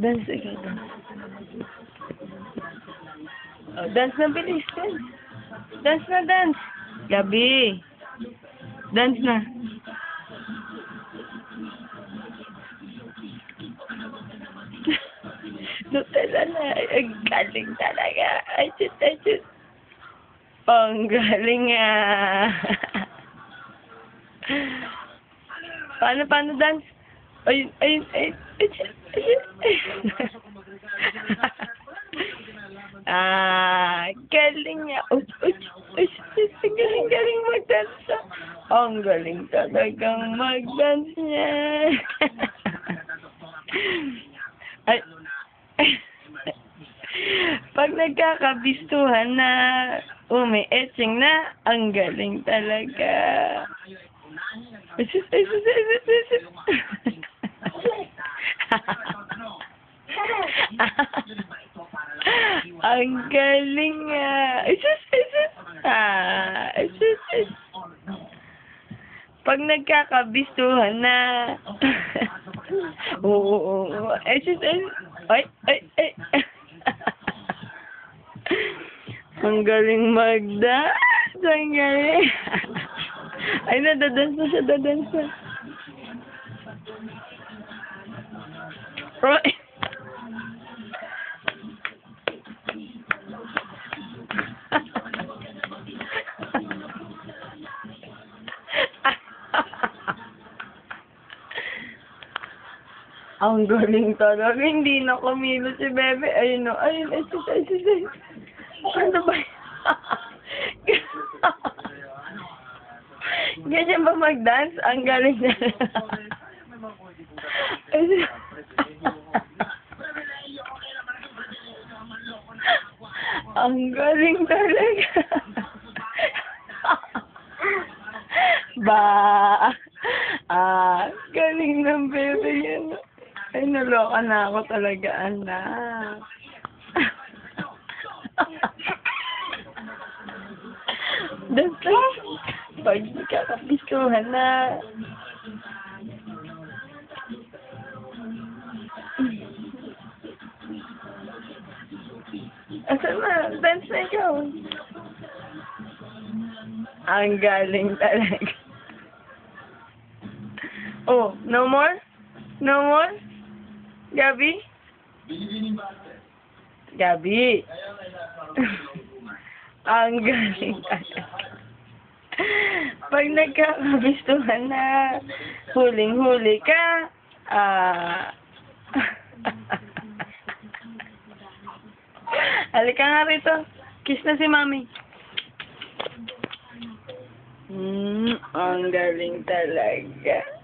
Dance, ikaw, dance. Oh, dance na, bilis, dance. Dance na, dance. Gabi. Dance na. Nutella na. Ang galing talaga. Ayun, ayun. Ang galing nga. Paano dance? Ayun, ayun, ayun. Galing nga. Galing mag-dance. Ang galing talagang mag-dance niya. Ay, pag nagkakabistuhan na umi-etching na, ang galing talaga. Ang galing nga. Pag nagkakabistuhan na. Oo. Ay. Ang galing mag-dance. Ang galing. Ay, nadadance na siya. Dadance na. Roy. Ang galing talaga. Hindi na kumilo si Bebe. Ayun o. Ayun. Ano ba? Ganyan ba mag-dance? Ang galing na. Ang galing talaga. Galing ng Bebe yan. Ay, naloka na ako talaga, anak. That's like, pag kakabisuhan na. Asan na? Dance na ikaw. Ang galing talaga. Oh, no more? No more? Gabi? Gabi. Ang galing talaga. Pag nagkakabistuhan na, huling-huli ka, halika nga rito. Kiss na si Mami. Ang galing talaga.